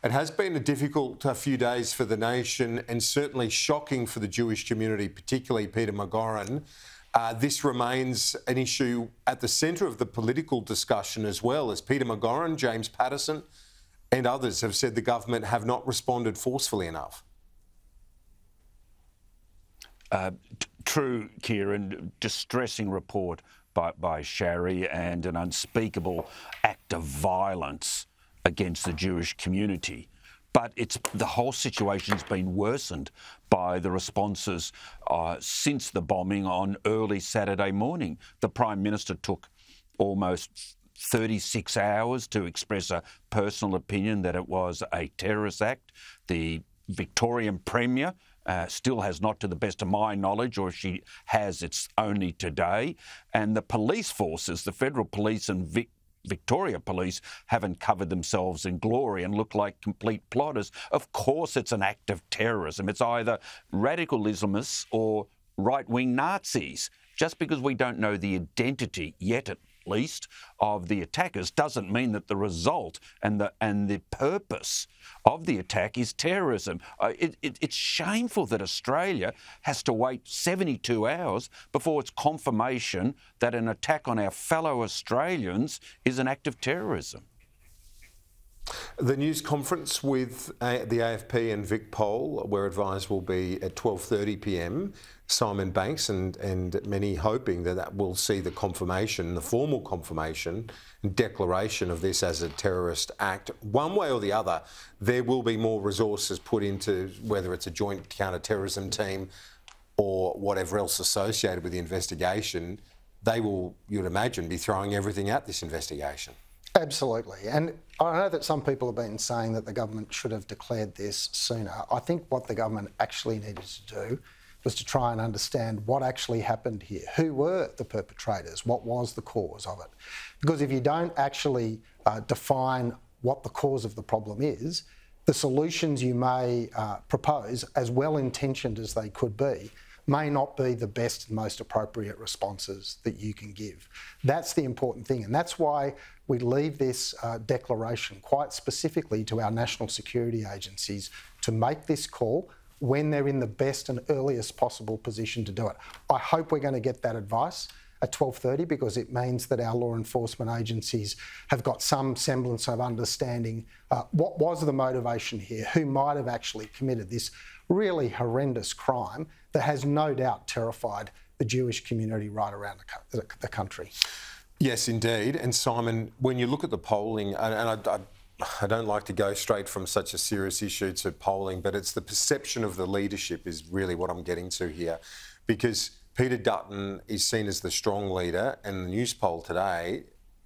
It has been a difficult few days for the nation and certainly shocking for the Jewish community, particularly Peter McGorran. This remains an issue at the centre of the political discussion as well, as Peter McGorran, James Patterson and others have said the government have not responded forcefully enough. True, Kieran. Distressing report by Shari and an unspeakable act of violence against the Jewish community. But the whole situation's been worsened by the responses since the bombing on early Saturday morning. The Prime Minister took almost 36 hours to express a personal opinion that it was a terrorist act. The Victorian Premier still has not, to the best of my knowledge, or if she has, it's only today. And the police forces, the Federal Police and Victoria Police, haven't covered themselves in glory and look like complete plotters. Of course it's an act of terrorism. It's either radical Islamists or right-wing Nazis. Just because we don't know the identity yet, at least, of the attackers doesn't mean that the result and the purpose of the attack is terrorism. It's shameful that Australia has to wait 72 hours before it's confirmation that an attack on our fellow Australians is an act of terrorism. The news conference with the AFP and Vic Poll, we're advised, will be at 12:30 p.m. Simon Banks and many hoping that will see the confirmation, the formal confirmation and declaration of this as a terrorist act. One way or the other, there will be more resources put into whether it's a joint counter-terrorism team or whatever else associated with the investigation. They will, you'd imagine, be throwing everything at this investigation. Absolutely. And I know that some people have been saying that the government should have declared this sooner. I think what the government actually needed to do was to try and understand what actually happened here. Who were the perpetrators? What was the cause of it? Because if you don't actually define what the cause of the problem is, the solutions you may propose, as well-intentioned as they could be, may not be the best and most appropriate responses that you can give. That's the important thing, and that's why we leave this declaration quite specifically to our national security agencies to make this call when they're in the best and earliest possible position to do it. I hope we're going to get that advice at 12:30 because it means that our law enforcement agencies have got some semblance of understanding what was the motivation here, who might have actually committed this really horrendous crime that has no doubt terrified the Jewish community right around the country. Yes, indeed. And Simon, when you look at the polling, and I don't like to go straight from such a serious issue to polling, but it's the perception of the leadership is really what I'm getting to here. Because Peter Dutton is seen as the strong leader, and the news poll today,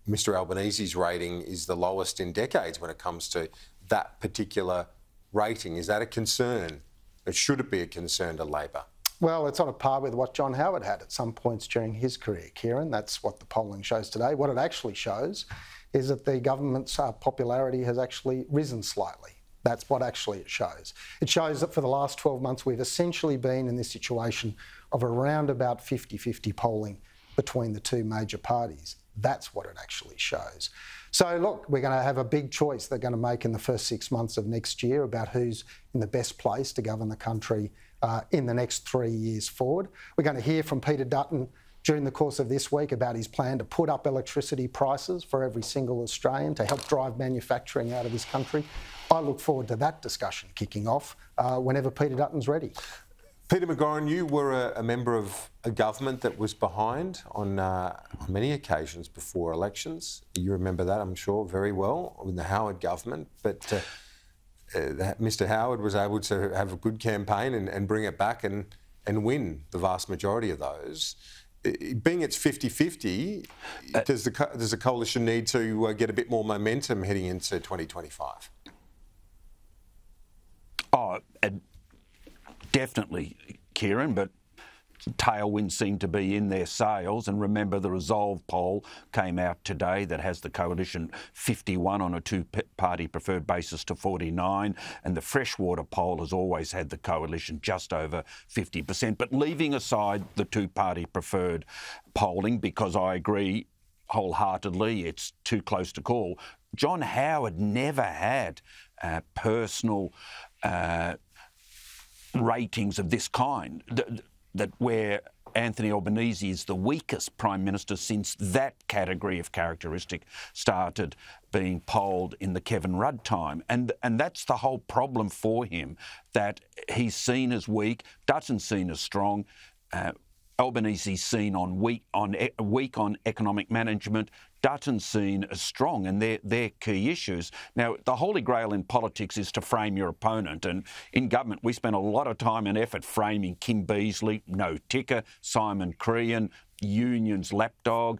Mr Albanese's rating is the lowest in decades when it comes to that particular rating. Is that a concern? Or should it be a concern to Labor? Well, it's on a par with what John Howard had at some points during his career, Kieran. That's what the polling shows today. What it actually shows is that the government's popularity has actually risen slightly. That's what actually it shows. It shows that for the last 12 months, we've essentially been in this situation of around about 50-50 polling between the two major parties. That's what it actually shows. So look, we're going to have a big choice they're going to make in the first 6 months of next year about who's in the best place to govern the country in the next 3 years forward. We're going to hear from Peter Dutton during the course of this week about his plan to put up electricity prices for every single Australian to help drive manufacturing out of this country. I look forward to that discussion kicking off whenever Peter Dutton's ready. Peter McGorran, you were a member of a government that was behind on many occasions before elections. You remember that, I'm sure, very well, in the Howard government. But Mr Howard was able to have a good campaign and bring it back and win the vast majority of those. Being it's 50-50, does the coalition need to get a bit more momentum heading into 2025? Oh, definitely, Kieran, but tailwinds seem to be in their sails. And remember, the Resolve poll came out today that has the coalition 51 on a two-party preferred basis to 49, and the Freshwater poll has always had the coalition just over 50%. But leaving aside the two-party preferred polling, because I agree wholeheartedly it's too close to call, John Howard never had personal ratings of this kind, that where Anthony Albanese is the weakest Prime Minister since that category of characteristic started being polled in the Kevin Rudd time. And that's the whole problem for him, that he's seen as weak, Dutton's seen as strong, Albanese's seen on weak on economic management, Dutton's seen as strong, and they're key issues. Now, the holy grail in politics is to frame your opponent, and in government we spent a lot of time and effort framing Kim Beazley, no ticker, Simon Crean, Union's lapdog,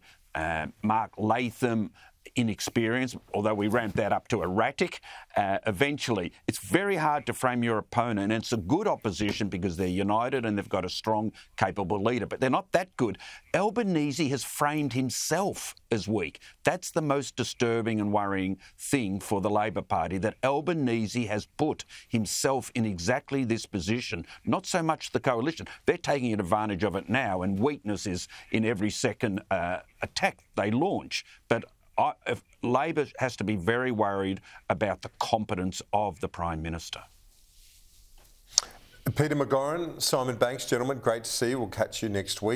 Mark Latham, inexperienced, although we ramped that up to erratic. Eventually, it's very hard to frame your opponent, and it's a good opposition because they're united and they've got a strong, capable leader, but they're not that good. Albanese has framed himself as weak. That's the most disturbing and worrying thing for the Labor Party, that Albanese has put himself in exactly this position, not so much the coalition. They're taking advantage of it now, and weakness is in every second attack they launch. But Labor has to be very worried about the competence of the Prime Minister. Peter McGauran, Simon Banks, gentlemen, great to see you. We'll catch you next week.